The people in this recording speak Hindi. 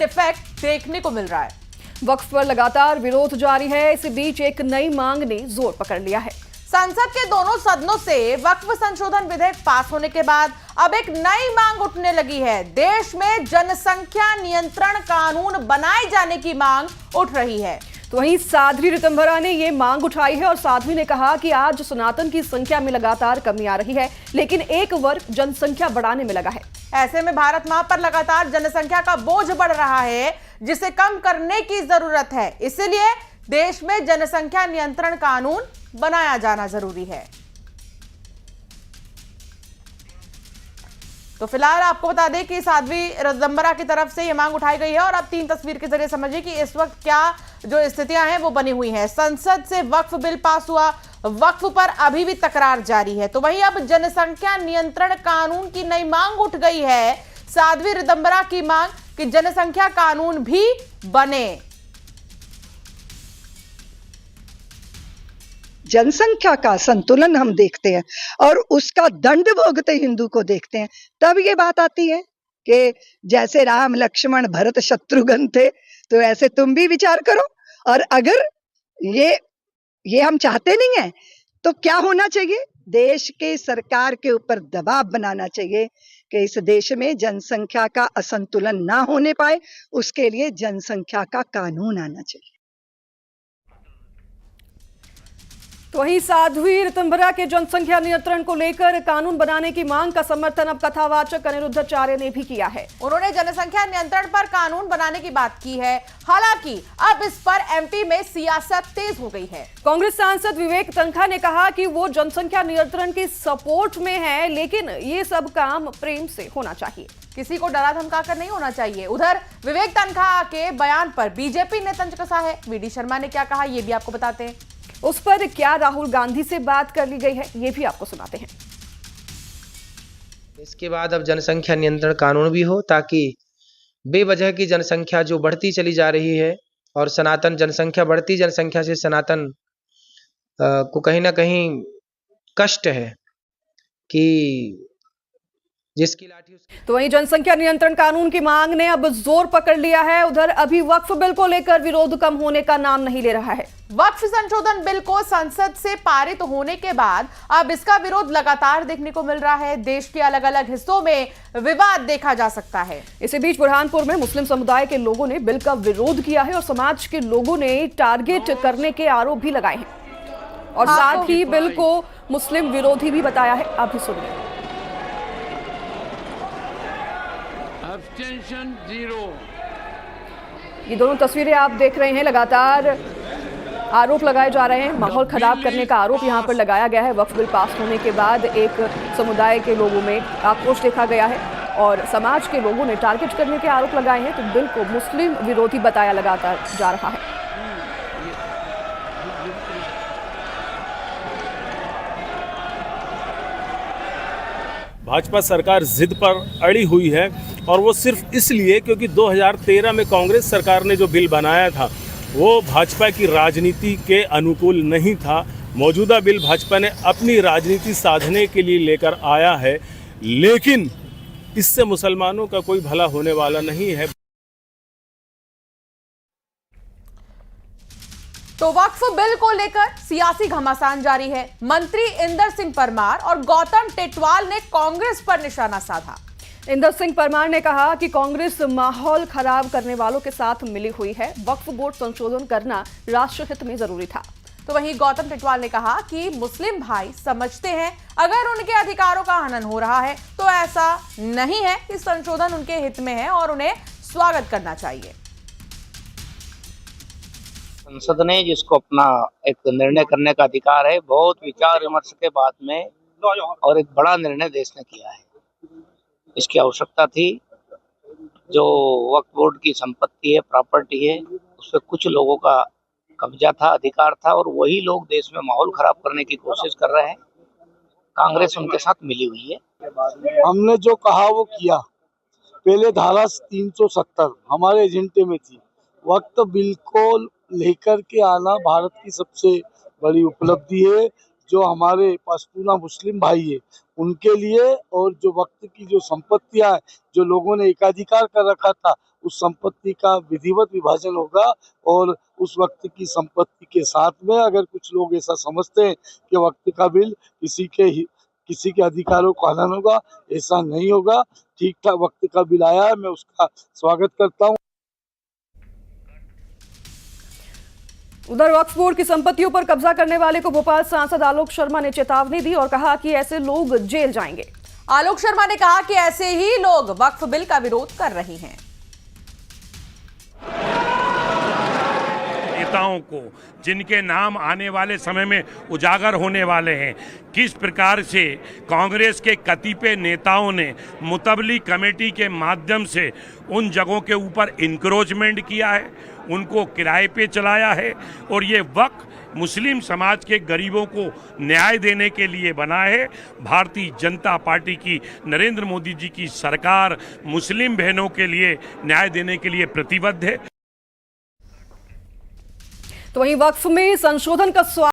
साइड इफेक्ट देखने को मिल रहा है। वक्फ पर लगातार विरोध जारी है। इसी बीच एक नई मांग ने जोर पकड़ लिया है। संसद के दोनों सदनों से वक्फ संशोधन विधेयक पास होने के बाद अब एक नई मांग उठने लगी है। देश में जनसंख्या नियंत्रण कानून बनाए जाने की मांग उठ रही है। तो वहीं साध्वी ऋतंभरा ने ये मांग उठाई है और साध्वी ने कहा कि आज सनातन की संख्या में लगातार कमी आ रही है, लेकिन एक वर्ग जनसंख्या बढ़ाने में लगा है। ऐसे में भारत मां पर लगातार जनसंख्या का बोझ बढ़ रहा है, जिसे कम करने की जरूरत है। इसलिए देश में जनसंख्या नियंत्रण कानून बनाया जाना जरूरी है। तो फिलहाल आपको बता दें कि साध्वी ऋतंभरा की तरफ से यह मांग उठाई गई है और अब 3 तस्वीर के जरिए समझिए कि इस वक्त क्या जो स्थितियां हैं वो बनी हुई हैं। संसद से वक्फ बिल पास हुआ, वक्फ पर अभी भी तकरार जारी है। तो वहीं अब जनसंख्या नियंत्रण कानून की नई मांग उठ गई है। साध्वी ऋतंभरा की मांग कि जनसंख्या कानून भी बने। जनसंख्या का संतुलन हम देखते हैं और उसका दंड भोगते हिंदू को देखते हैं, तब ये बात आती है कि जैसे राम लक्ष्मण भरत शत्रुघ्न थे तो ऐसे तुम भी विचार करो। और अगर ये हम चाहते नहीं है तो क्या होना चाहिए? देश के सरकार के ऊपर दबाव बनाना चाहिए कि इस देश में जनसंख्या का असंतुलन ना होने पाए, उसके लिए जनसंख्या का कानून आना चाहिए। तो वहीं साध्वी ऋतंभरा के जनसंख्या नियंत्रण को लेकर कानून बनाने की मांग का समर्थन अब कथावाचक अनिरुद्धाचार्य ने भी किया है। उन्होंने जनसंख्या नियंत्रण पर कानून बनाने की बात की है। हालांकि अब इस पर एमपी में सियासत तेज हो गई है। कांग्रेस सांसद विवेक तनखा ने कहा कि वो जनसंख्या नियंत्रण की सपोर्ट में है, लेकिन ये सब काम प्रेम से होना चाहिए, किसी को डरा धमका कर नहीं होना चाहिए। उधर विवेक तनखा के बयान पर बीजेपी ने तंज कसा है। वीडी शर्मा ने क्या कहा ये भी आपको बताते हैं। उस पर क्या राहुल गांधी से बात कर ली गई है ये भी आपको सुनाते हैं। इसके बाद अब जनसंख्या नियंत्रण कानून भी हो, ताकि बेवजह की जनसंख्या जो बढ़ती चली जा रही है और सनातन जनसंख्या बढ़ती जनसंख्या से सनातन को कहीं ना कहीं कष्ट है कि जिसकी लाठी। तो वहीं जनसंख्या नियंत्रण कानून की मांग ने अब जोर पकड़ लिया है। उधर अभी वक्फ बिल को लेकर विरोध कम होने का नाम नहीं ले रहा है। वक्फ संशोधन बिल को संसद से पारित होने के बाद अब इसका विरोध लगातार देखने को मिल रहा है। देश के अलग अलग हिस्सों में विवाद देखा जा सकता है। इसी बीच बुरहानपुर में मुस्लिम समुदाय के लोगों ने बिल का विरोध किया है और समाज के लोगों ने टारगेट करने के आरोप भी लगाए हैं और साथ ही बिल को मुस्लिम विरोधी भी बताया है। आप भी सुनिए। एब्सटेंशन 0। ये दोनों तस्वीरें आप देख रहे हैं। लगातार आरोप लगाए जा रहे हैं, माहौल खराब करने का आरोप यहां पर लगाया गया है। वक्फ बिल पास होने के बाद एक समुदाय के लोगों में आक्रोश देखा गया है और समाज के लोगों ने टारगेट करने के आरोप लगाए हैं। तो बिल को मुस्लिम विरोधी बताया लगातार जा रहा है। भाजपा सरकार जिद पर अड़ी हुई है और वो सिर्फ इसलिए क्योंकि 2013 में कांग्रेस सरकार ने जो बिल बनाया था वो भाजपा की राजनीति के अनुकूल नहीं था। मौजूदा बिल भाजपा ने अपनी राजनीति साधने के लिए लेकर आया है, लेकिन इससे मुसलमानों का कोई भला होने वाला नहीं है। तो वक्फ बिल को लेकर सियासी घमासान जारी है। मंत्री इंदर सिंह परमार और गौतम टेटवाल ने कांग्रेस पर निशाना साधा। इंदर सिंह परमार ने कहा कि कांग्रेस माहौल खराब करने वालों के साथ मिली हुई है। वक्फ बोर्ड संशोधन करना राष्ट्र हित में जरूरी था। तो वहीं गौतम टेटवाल ने कहा कि मुस्लिम भाई समझते हैं अगर उनके अधिकारों का हनन हो रहा है तो ऐसा नहीं है। इस संशोधन उनके हित में है और उन्हें स्वागत करना चाहिए। संसद ने जिसको अपना एक निर्णय करने का अधिकार है, बहुत विचार विमर्श के बाद में और एक बड़ा निर्णय देश ने किया है। इसकी आवश्यकता थी। जो वक्फ बोर्ड की संपत्ति है, प्रॉपर्टी है, उस पर कुछ लोगों का कब्जा था, अधिकार था और वही लोग देश में माहौल खराब करने की कोशिश कर रहे हैं। कांग्रेस उनके साथ मिली हुई है। हमने जो कहा वो किया। पहले धारा 370 हमारे एजेंडे में थी। वक्फ बिल को लेकर के आना भारत की सबसे बड़ी उपलब्धि है। जो हमारे पश्तूना मुस्लिम भाई है उनके लिए, और जो वक्त की जो संपत्तियां जो लोगों ने एकाधिकार कर रखा था उस संपत्ति का विधिवत विभाजन होगा। और उस वक्त की संपत्ति के साथ में अगर कुछ लोग ऐसा समझते हैं कि वक्त का बिल किसी के अधिकारों को हनन होगा, ऐसा नहीं होगा। ठीक ठाक वक्त का बिल आया है, मैं उसका स्वागत करता हूँ। उधर वक्फ बोर्ड की संपत्तियों पर कब्जा करने वाले को भोपाल सांसद आलोक शर्मा ने चेतावनी दी और कहा कि ऐसे लोग जेल जाएंगे। आलोक शर्मा ने कहा कि ऐसे ही लोग वक्फ बिल का विरोध कर रहे हैं। नेताओं को जिनके नाम आने वाले समय में उजागर होने वाले हैं, किस प्रकार से कांग्रेस के कतिपय नेताओं ने मुतबली कमेटी के माध्यम से उन जगहों के ऊपर इंक्रोचमेंट किया है, उनको किराए पे चलाया है, और ये वक्फ मुस्लिम समाज के गरीबों को न्याय देने के लिए बना है। भारतीय जनता पार्टी की नरेंद्र मोदी जी की सरकार मुस्लिम बहनों के लिए न्याय देने के लिए प्रतिबद्ध है। तो वहीं वक्फ में संशोधन का